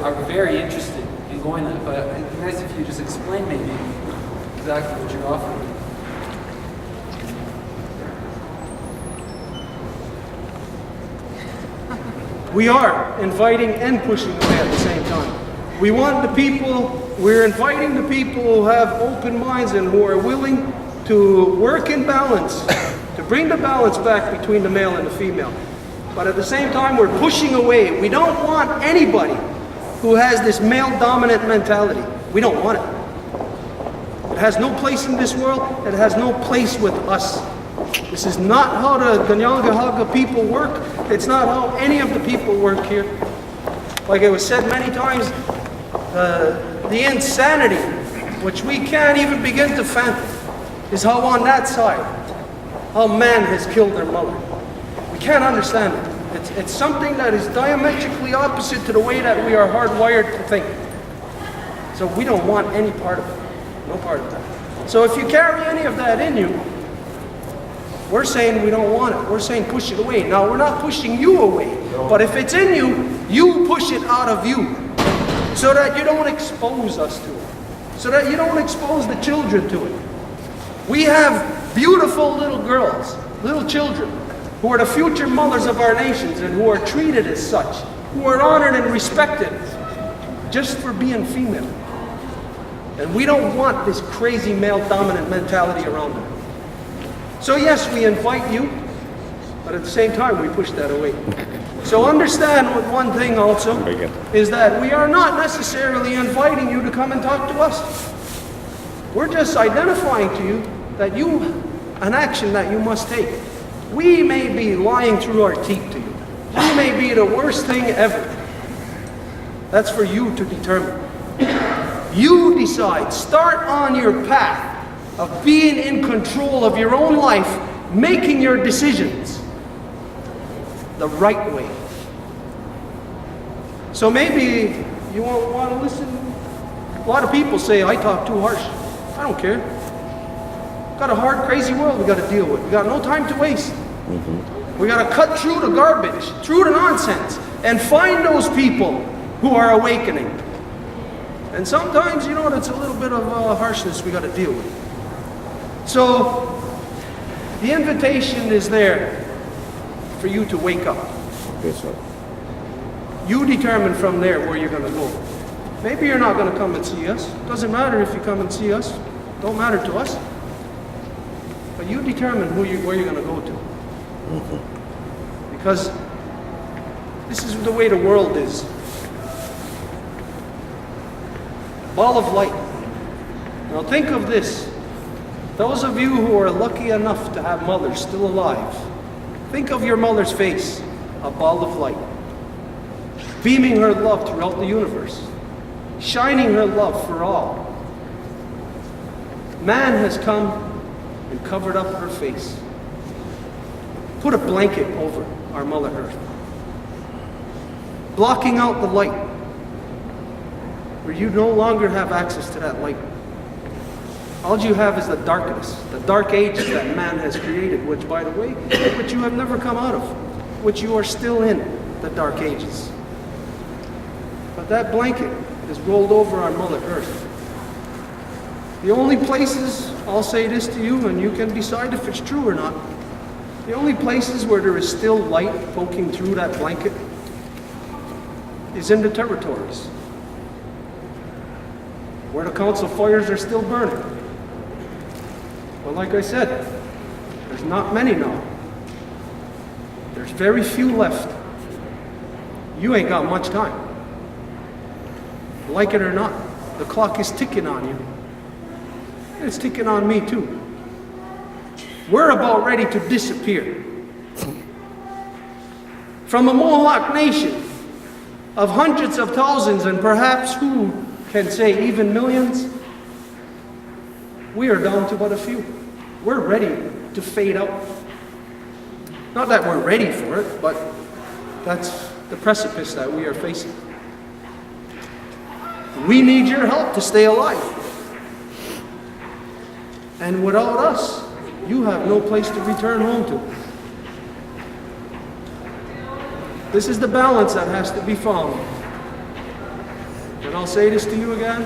are very interested in going there, but it'd be nice if you just explain maybe exactly what you're offering. We are inviting and pushing away at the same time. We want the people, we're inviting the people who have open minds and who are willing to work in balance, to bring the balance back between the male and the female. But at the same time, we're pushing away. We don't want anybody who has this male-dominant mentality. We don't want it. It has no place in this world. It has no place with us. This is not how the Kanawaki people work. It's not how any of the people work here. Like it was said many times, the insanity, which we can't even begin to fathom, is how on that side, how man has killed their mother. We can't understand it. It's something that is diametrically opposite to the way that we are hardwired to think. So we don't want any part of it. No part of that. So if you carry any of that in you, we're saying we don't want it. We're saying push it away. Now, we're not pushing you away. But if it's in you, you push it out of you. So that you don't expose us to it. So that you don't expose the children to it. We have beautiful little girls, little children, who are the future mothers of our nations and who are treated as such, who are honored and respected just for being female. And we don't want this crazy male-dominant mentality around them. So yes, we invite you, but at the same time, we push that away. So understand one thing also, is that we are not necessarily inviting you to come and talk to us. We're just identifying to you that an action that you must take. We may be lying through our teeth to you. We may be the worst thing ever. That's for you to determine. You decide. Start on your path of being in control of your own life, making your decisions the right way. So maybe you won't want to listen. A lot of people say, I talk too harsh. I don't care. Got a hard, crazy world we got to deal with. We got no time to waste. We got to cut through the garbage, through the nonsense, and find those people who are awakening. And sometimes, you know, that's a little bit of harshness we got to deal with. So, the invitation is there for you to wake up. Okay, sir. You determine from there where you're going to go. Maybe you're not going to come and see us. Doesn't matter if you come and see us. Don't matter to us. But you determine where you're going to go to. Because this is the way the world is. Ball of light. Now think of this. Those of you who are lucky enough to have mothers still alive, think of your mother's face, a ball of light, beaming her love throughout the universe, shining her love for all. Man has come and covered up her face, put a blanket over our Mother Earth, blocking out the light, where you no longer have access to that light. All you have is the darkness, the dark ages that man has created, which, by the way, which you have never come out of, which you are still in, the dark ages. But that blanket is rolled over our Mother Earth. The only places, I'll say this to you, and you can decide if it's true or not, the only places where there is still light poking through that blanket is in the territories, where the council fires are still burning. Well, like I said, there's not many now. There's very few left. You ain't got much time. Like it or not, the clock is ticking on you. And it's ticking on me too. We're about ready to disappear. From a Mohawk nation of hundreds of thousands and perhaps who can say even millions, we are down to but a few. We're ready to fade out. Not that we're ready for it, but that's the precipice that we are facing. We need your help to stay alive. And without us, you have no place to return home to. This is the balance that has to be found. And I'll say this to you again.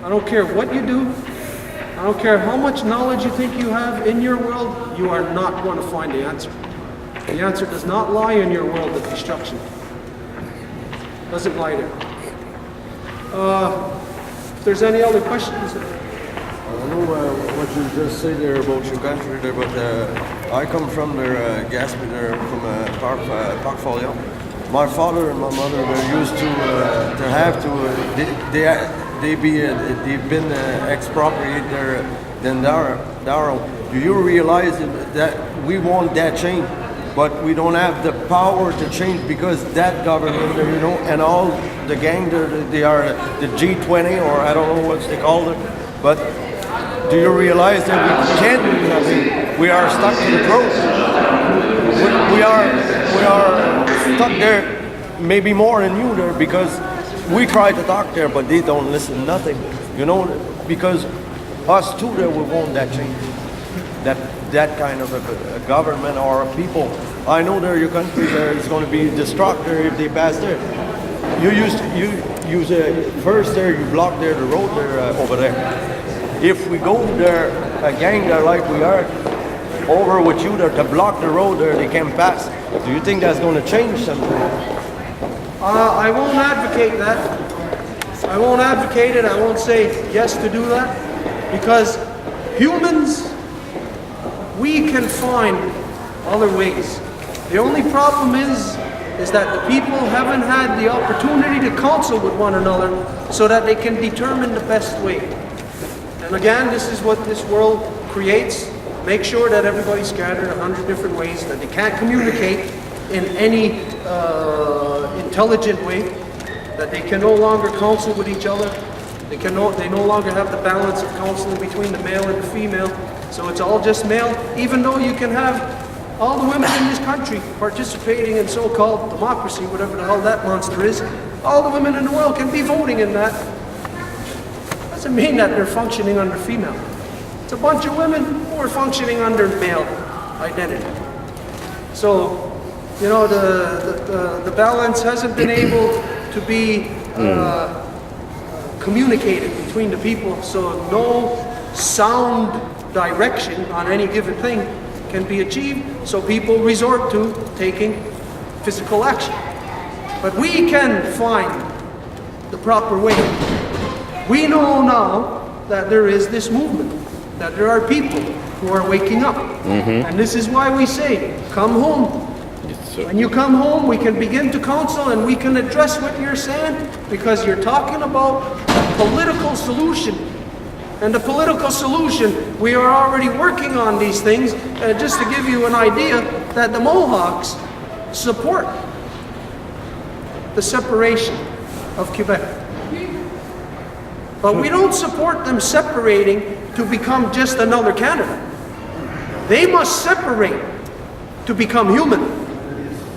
I don't care what you do. I don't care how much knowledge you think you have in your world, you are not going to find the answer. The answer does not lie in your world of destruction. Doesn't lie there. If there's any other questions. I know what you just said there about your country there, but I come from there, Gaspé there, from Park Folio. My father and my mother were used to have to. They've been expropriated there. Then Darrow, do you realize that we want that change, but we don't have the power to change because that government, you know, and all the gang, they are the G20 or I don't know what they call it, but. Do you realize that we can't do nothing? We are stuck to the throat. We are stuck there, maybe more than you there, because we try to talk there, but they don't listen nothing. You know, because us too there we want that change, that kind of a government or a people. I know there your country there is going to be destructive if they pass there. You use first there you block there the road there over there. If we go there, a gang there like we are, over with you there to block the road there, they can pass. Do you think that's going to change something? I won't advocate that. I won't advocate it. I won't say yes to do that. Because humans, we can find other ways. The only problem is that the people haven't had the opportunity to counsel with one another so that they can determine the best way. And again, this is what this world creates. Make sure that everybody's scattered 100 different ways, that they can't communicate in any intelligent way, that they can no longer counsel with each other. They no longer have the balance of counseling between the male and the female. So it's all just male, even though you can have all the women in this country participating in so-called democracy, whatever the hell that monster is. All the women in the world can be voting in that. Doesn't mean that they're functioning under female. It's a bunch of women who are functioning under male identity. So, you know, the balance hasn't been able to be communicated between the people, so no sound direction on any given thing can be achieved, so people resort to taking physical action. But we can find the proper way. We know now that there is this movement, that there are people who are waking up. And this is why we say, come home. When you come home, we can begin to counsel and we can address what you're saying, because you're talking about a political solution. And the political solution, we are already working on these things. Just to give you an idea, that the Mohawks support the separation of Quebec. But we don't support them separating to become just another Canada. They must separate to become human.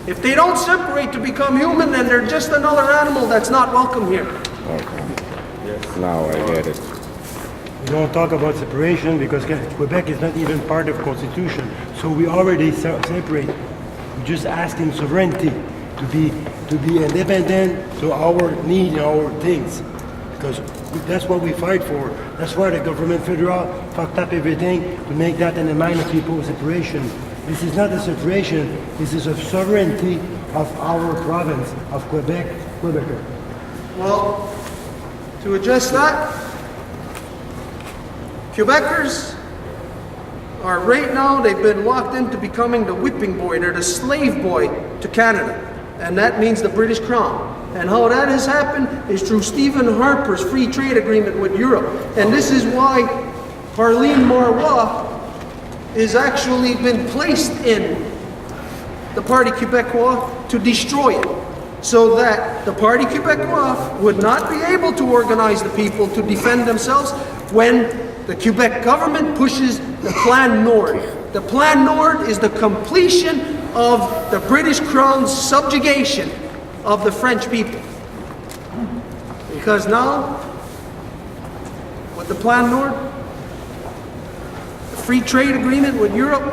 If they don't separate to become human, then they're just another animal that's not welcome here. Okay. Yes. Now I get it. We don't talk about separation because Quebec is not even part of Constitution. So we already separate. We just asking sovereignty to be independent to our need and our things. Because that's what we fight for. That's why the government federal fucked up everything to make that in the mind of people separation. This is not a separation. This is a sovereignty of our province of Quebec, Quebecer. Well, to address that, Quebecers are right now, they've been locked into becoming the whipping boy, they're the slave boy to Canada. And that means the British Crown. And how that has happened is through Stephen Harper's free trade agreement with Europe. And this is why Harleen Marois is actually been placed in the Parti Québécois to destroy it. So that the Parti Québécois would not be able to organize the people to defend themselves when the Quebec government pushes the Plan Nord. The Plan Nord is the completion of the British Crown's subjugation of the French people. Because now, with the Plan Nord, the free trade agreement with Europe,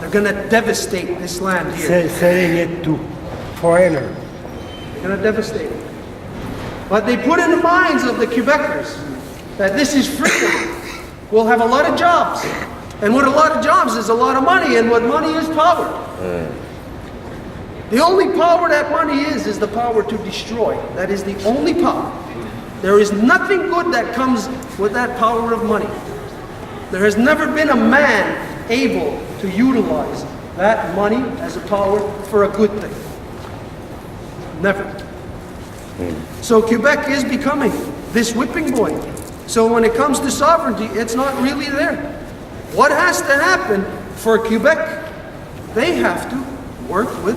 they're going to devastate this land here. Selling it to foreigner. gonna devastate it. But they put in the minds of the Quebecers that this is freedom. We'll have a lot of jobs. And what a lot of jobs is a lot of money, and what money is power. The only power that money is the power to destroy. That is the only power. There is nothing good that comes with that power of money. There has never been a man able to utilize that money as a power for a good thing. Never. So Quebec is becoming this whipping boy. So when it comes to sovereignty, it's not really there. What has to happen for Quebec? They have to work with